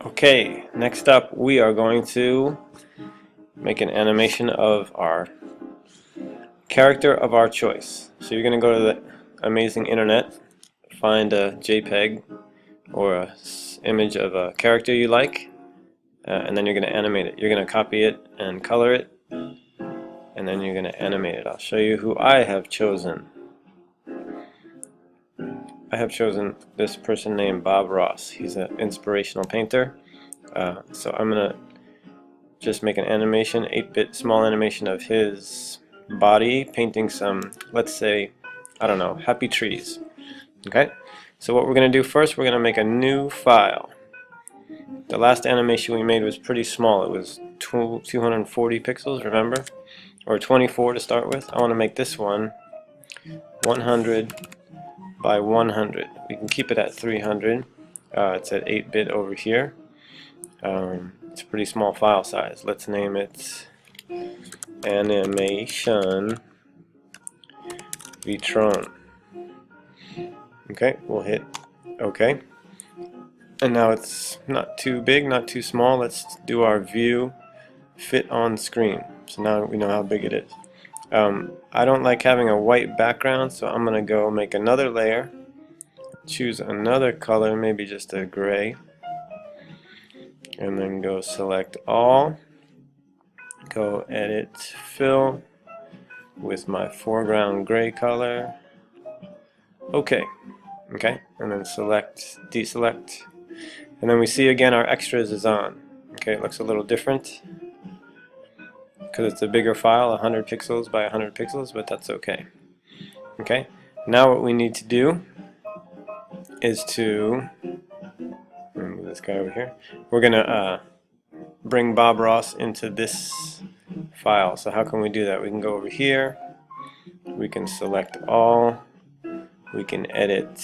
Okay, next up we are going to make an animation of our character of our choice. So you're going to go to the amazing internet, find a JPEG or a image of a character you like, and then you're going to animate it. You're going to copy it and color it, and then you're going to animate it. I'll show you who I have chosen. I have chosen this person named Bob Ross. He's an inspirational painter. So I'm going to just make an animation, 8-bit small animation of his body painting some, let's say, I don't know, happy trees. Okay? So what we're going to do first, we're going to make a new file. The last animation we made was pretty small. It was 240 pixels, remember? Or 24 to start with. I want to make this one 100 by 100. We can keep it at 300. It's at 8-bit over here. It's a pretty small file size. Let's name it Animation Vitron. Okay, we'll hit OK. And now it's not too big, not too small. Let's do our view fit on screen. So now we know how big it is. I don't like having a white background, so I'm going to go make another layer, choose another color, maybe just a gray, and then go select all, go edit fill with my foreground gray color. Okay, and then select, deselect, and then we see again our extras is on. Okay, it looks a little different because it's a bigger file, 100 pixels by 100 pixels, but that's okay. Okay, now what we need to do is to move this guy over here. We're gonna bring Bob Ross into this file. So how can we do that? We can go over here, we can select all, we can edit.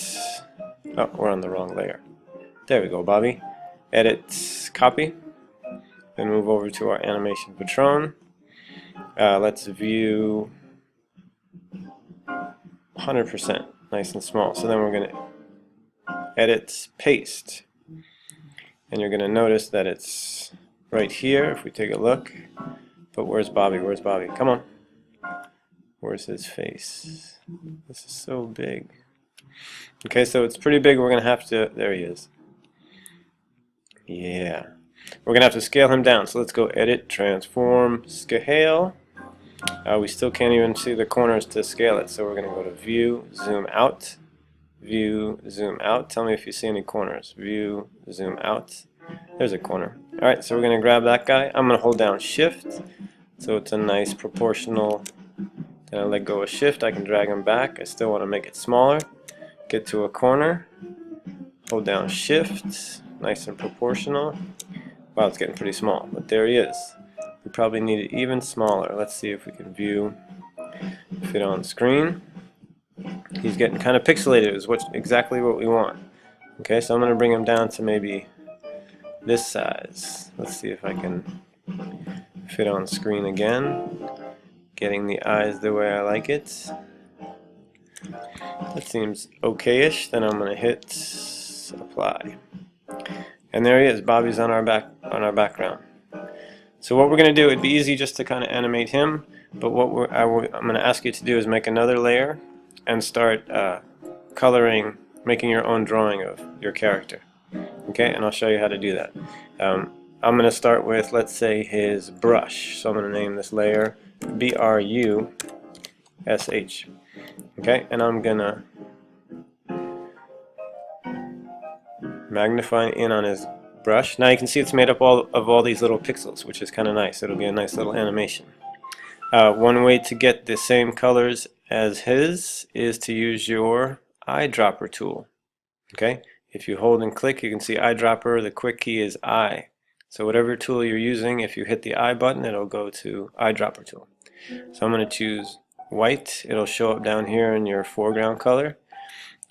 Oh, we're on the wrong layer. There we go, Bobby. Edit, copy, then move over to our animation Patron. Let's view 100%, nice and small. So then we're going to edit, paste, and you're going to notice that it's right here if we take a look. But where's Bobby? Where's Bobby? Come on. Where's his face? This is so big. Okay, so it's pretty big. We're going to have to, there he is. Yeah. We're going to have to scale him down. So let's go edit, transform, scale. We still can't even see the corners to scale it. So we're going to go to view, zoom out. View, zoom out. Tell me if you see any corners. View, zoom out. There's a corner. Alright, so we're going to grab that guy. I'm going to hold down shift. So it's a nice proportional. Then I let go of shift. I can drag him back. I still want to make it smaller. Get to a corner. Hold down shift. Nice and proportional. Wow, it's getting pretty small, but there he is. We probably need it even smaller. Let's see if we can view fit on screen. He's getting kind of pixelated, is exactly what we want. Okay, so I'm going to bring him down to maybe this size. Let's see if I can fit on screen again. Getting the eyes the way I like it. That seems okay-ish. Then I'm going to hit apply. And there he is. Bobby's on our background. So what we're going to do, it'd be easy just to kind of animate him, but what I'm going to ask you to do is make another layer and start coloring, making your own drawing of your character. Okay, and I'll show you how to do that. I'm going to start with, let's say, his brush. So I'm going to name this layer BRUSH. Okay, and I'm going to magnify in on his brush. Now you can see it's made up of all these little pixels, which is kind of nice. It'll be a nice little animation. One way to get the same colors as his is to use your eyedropper tool. Okay, if you hold and click, you can see eyedropper. The quick key is I. So whatever tool you're using, if you hit the I button, it'll go to eyedropper tool. So I'm going to choose white. It'll show up down here in your foreground color.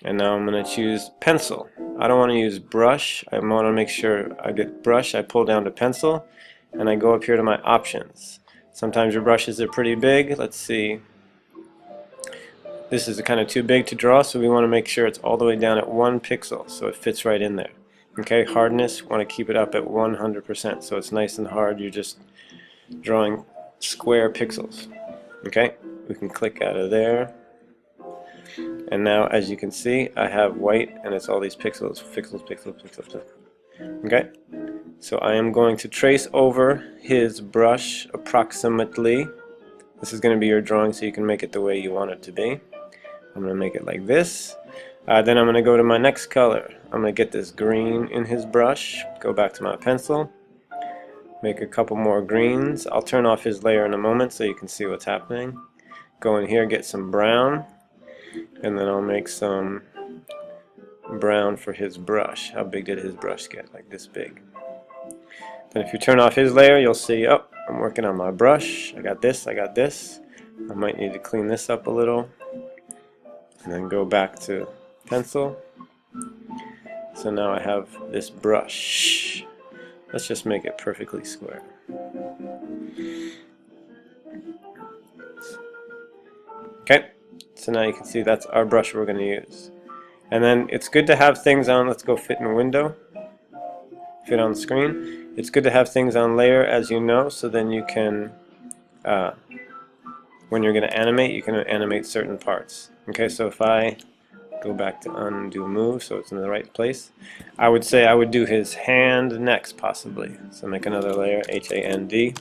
And now I'm going to choose pencil. I don't want to use brush. I want to make sure I get brush. I pull down to pencil and I go up here to my options. Sometimes your brushes are pretty big. Let's see. This is kind of too big to draw, so we want to make sure it's all the way down at 1 pixel so it fits right in there. Okay, hardness, want to keep it up at 100%, so it's nice and hard. You're just drawing square pixels. Okay, we can click out of there, and now as you can see I have white and it's all these pixels. Okay, so I am going to trace over his brush approximately. This is going to be your drawing so you can make it the way you want it to be. I'm going to make it like this. Then I'm going to go to my next color. I'm going to get this green in his brush, go back to my pencil, make a couple more greens. I'll turn off his layer in a moment so you can see what's happening. Go in here, get some brown, and then I'll make some brown for his brush. How big did his brush get? Like this big. Then if you turn off his layer, you'll see, oh, I'm working on my brush. I got this, I got this. I might need to clean this up a little. And then go back to pencil. So now I have this brush. Let's just make it perfectly square. Okay, so now you can see that's our brush we're going to use. And then it's good to have things on, let's go fit in window, fit on screen. It's good to have things on layer, as you know, so then you can, when you're going to animate, you can animate certain parts. Okay, so if I go back to undo move so it's in the right place, I would say I would do his hand next possibly. So make another layer, H-A-N-D,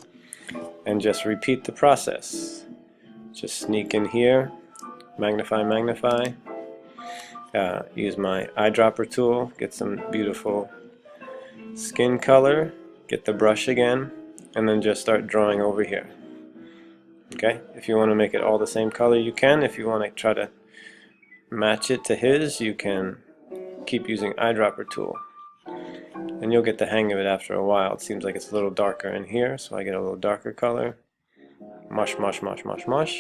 and just repeat the process. Just sneak in here, magnify, magnify, use my eyedropper tool, get some beautiful skin color, get the brush again, and then just start drawing over here. Okay, if you want to make it all the same color you can. If you want to try to match it to his, you can keep using eyedropper tool, and you'll get the hang of it after a while. It seems like it's a little darker in here, so I get a little darker color. Mush, mush, mush, mush, mush.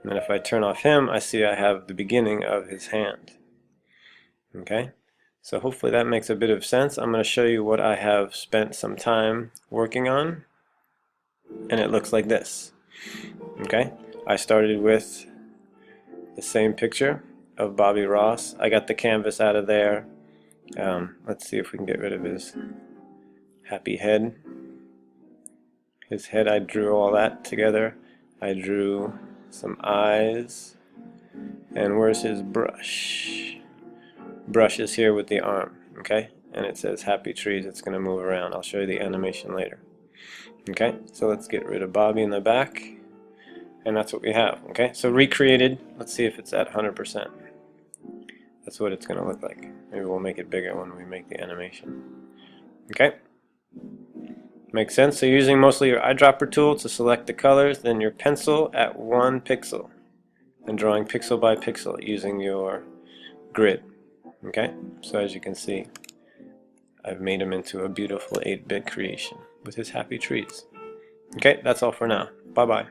And then if I turn off him, I see I have the beginning of his hand. Okay, so hopefully that makes a bit of sense. I'm going to show you what I have spent some time working on, and it looks like this. Okay, I started with the same picture of Bobby Ross. I got the canvas out of there. Let's see if we can get rid of his happy head. His head, I drew all that together. I drew some eyes. And where's his brush? Brush is here with the arm, okay? And it says happy trees. It's going to move around. I'll show you the animation later. Okay, so let's get rid of Bobby in the back. And that's what we have, okay? So recreated, let's see if it's at 100%. That's what it's going to look like. Maybe we'll make it bigger when we make the animation. Okay? Makes sense? So you're using mostly your eyedropper tool to select the colors, then your pencil at 1 pixel. And drawing pixel by pixel using your grid. Okay? So as you can see, I've made him into a beautiful 8-bit creation with his happy trees. Okay, that's all for now. Bye-bye.